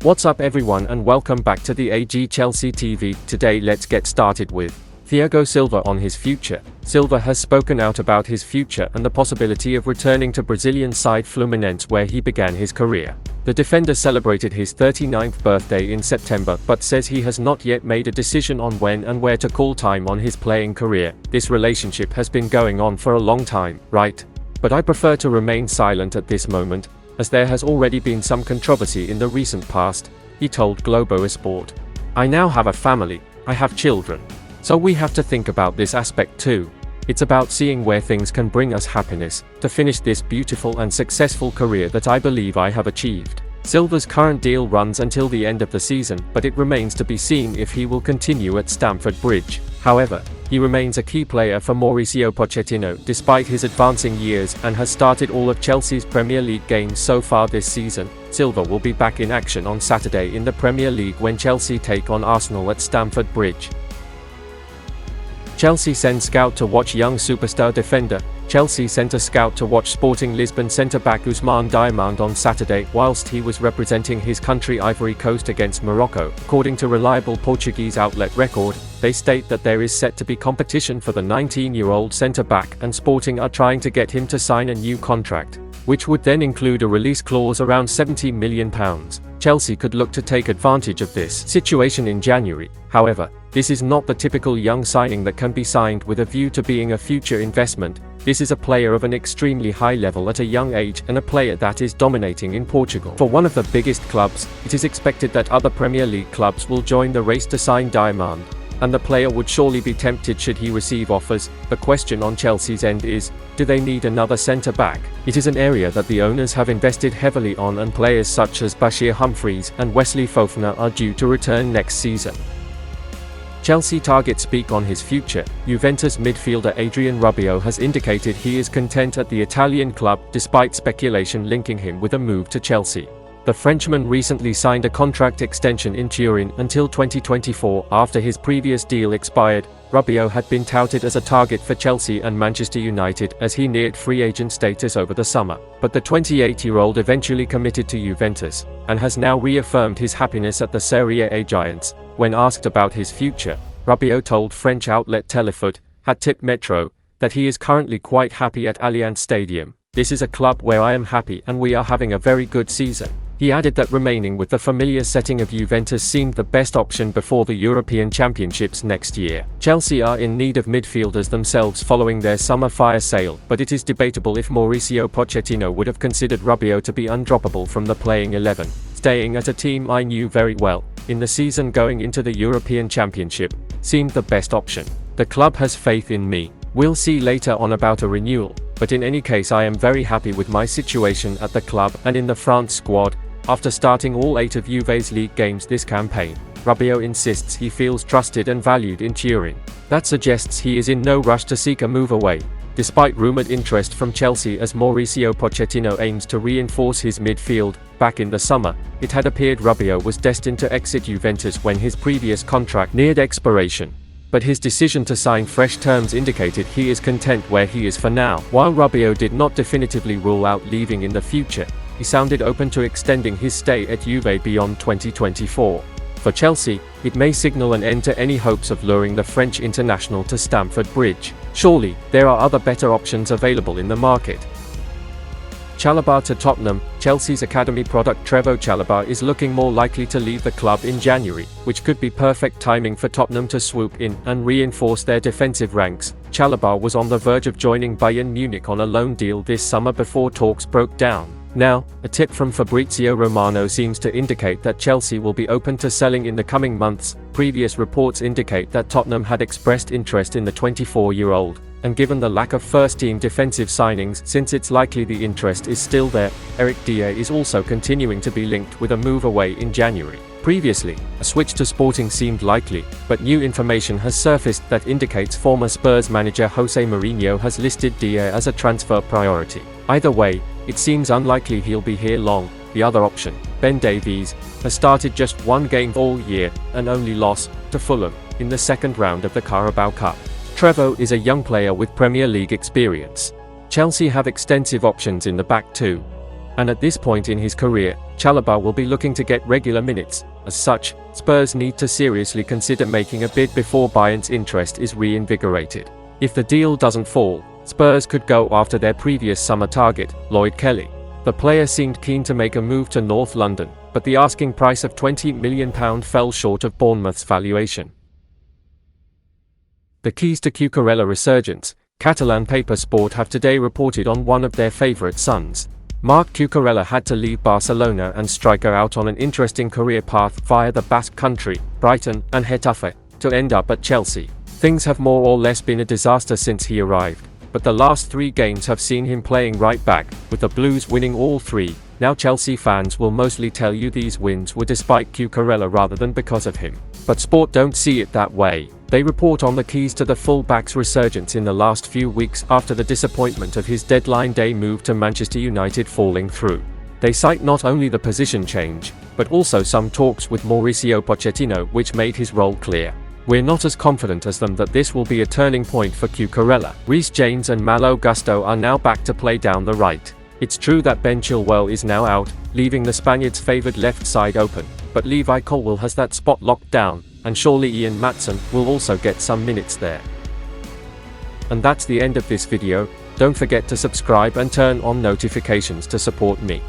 What's up everyone and welcome back to the AG Chelsea TV. Today let's get started with Thiago Silva on his future. Silva has spoken out about his future and the possibility of returning to Brazilian side Fluminense where he began his career. The defender celebrated his 39th birthday in September but says he has not yet made a decision on when and where to call time on his playing career. This relationship has been going on for a long time, right? But I prefer to remain silent at this moment, as there has already been some controversy in the recent past, he told Globo Esporte. I now have a family, I have children. So we have to think about this aspect too. It's about seeing where things can bring us happiness, to finish this beautiful and successful career that I believe I have achieved. Silva's current deal runs until the end of the season, but it remains to be seen if he will continue at Stamford Bridge. However, he remains a key player for Mauricio Pochettino despite his advancing years and has started all of Chelsea's Premier League games so far this season. Silva will be back in action on Saturday in the Premier League when Chelsea take on Arsenal at Stamford Bridge. Chelsea sends scout to watch young superstar defender. Chelsea sent a scout to watch Sporting Lisbon centre-back Ousmane Diamand on Saturday whilst he was representing his country Ivory Coast against Morocco. According to reliable Portuguese outlet Record, they state that there is set to be competition for the 19-year-old centre-back and Sporting are trying to get him to sign a new contract, which would then include a release clause around £70 million. Chelsea could look to take advantage of this situation in January. However, this is not the typical young signing that can be signed with a view to being a future investment. This is a player of an extremely high level at a young age and a player that is dominating in Portugal. For one of the biggest clubs, it is expected that other Premier League clubs will join the race to sign Diamand, and the player would surely be tempted should he receive offers. The question on Chelsea's end is, do they need another centre-back? It is an area that the owners have invested heavily on and players such as Bashir Humphreys and Wesley Fofana are due to return next season. Chelsea targets speak on his future. Juventus midfielder Adrien Rabiot has indicated he is content at the Italian club despite speculation linking him with a move to Chelsea. The Frenchman recently signed a contract extension in Turin until 2024 after his previous deal expired. Rabiot had been touted as a target for Chelsea and Manchester United as he neared free agent status over the summer, but the 28-year-old eventually committed to Juventus, and has now reaffirmed his happiness at the Serie A giants. When asked about his future, Rabiot told French outlet Telefoot, had tipped Metro, that he is currently quite happy at Allianz Stadium. This is a club where I am happy and we are having a very good season. He added that remaining with the familiar setting of Juventus seemed the best option before the European Championships next year. Chelsea are in need of midfielders themselves following their summer fire sale, but it is debatable if Mauricio Pochettino would have considered Rabiot to be undroppable from the playing 11. Staying at a team I knew very well, in the season going into the European Championship, seemed the best option. The club has faith in me. We'll see later on about a renewal, but in any case I am very happy with my situation at the club and in the France squad. After starting all 8 of Juve's league games this campaign, Rabiot insists he feels trusted and valued in Turin. That suggests he is in no rush to seek a move away, despite rumoured interest from Chelsea as Mauricio Pochettino aims to reinforce his midfield. Back in the summer, it had appeared Rabiot was destined to exit Juventus when his previous contract neared expiration, but his decision to sign fresh terms indicated he is content where he is for now. While Rabiot did not definitively rule out leaving in the future, he sounded open to extending his stay at Juve beyond 2024. For Chelsea, it may signal an end to any hopes of luring the French international to Stamford Bridge. Surely, there are other better options available in the market. Chalobah to Tottenham. Chelsea's academy product Trevoh Chalobah is looking more likely to leave the club in January, which could be perfect timing for Tottenham to swoop in and reinforce their defensive ranks. Chalobah was on the verge of joining Bayern Munich on a loan deal this summer before talks broke down. Now, a tip from Fabrizio Romano seems to indicate that Chelsea will be open to selling in the coming months. Previous reports indicate that Tottenham had expressed interest in the 24-year-old, and given the lack of first-team defensive signings, since it's likely the interest is still there, Eric Dier is also continuing to be linked with a move away in January. Previously, a switch to Sporting seemed likely, but new information has surfaced that indicates former Spurs manager Jose Mourinho has listed Dier as a transfer priority. Either way, it seems unlikely he'll be here long. The other option, Ben Davies, has started just one game all year, and only loss, to Fulham, in the second round of the Carabao Cup. Trevoh is a young player with Premier League experience. Chelsea have extensive options in the back too. And at this point in his career, Chalobah will be looking to get regular minutes. As such, Spurs need to seriously consider making a bid before Bayern's interest is reinvigorated. If the deal doesn't fall, Spurs could go after their previous summer target, Lloyd Kelly. The player seemed keen to make a move to North London, but the asking price of £20 million fell short of Bournemouth's valuation. The keys to Cucurella resurgence. Catalan paper Sport have today reported on one of their favourite sons. Marc Cucurella had to leave Barcelona and strike out on an interesting career path via the Basque Country, Brighton, and Getafe, to end up at Chelsea. Things have more or less been a disaster since he arrived, but the last 3 games have seen him playing right back, with the Blues winning all 3. Now Chelsea fans will mostly tell you these wins were despite Cucurella rather than because of him. But Sport don't see it that way. They report on the keys to the fullback's resurgence in the last few weeks after the disappointment of his deadline day move to Manchester United falling through. They cite not only the position change, but also some talks with Mauricio Pochettino which made his role clear. We're not as confident as them that this will be a turning point for Cucurella. Reece James and Malo Gusto are now back to play down the right. It's true that Ben Chilwell is now out, leaving the Spaniards' favoured left side open, but Levi Colwill has that spot locked down, and surely Maatsen will also get some minutes there. And that's the end of this video. Don't forget to subscribe and turn on notifications to support me.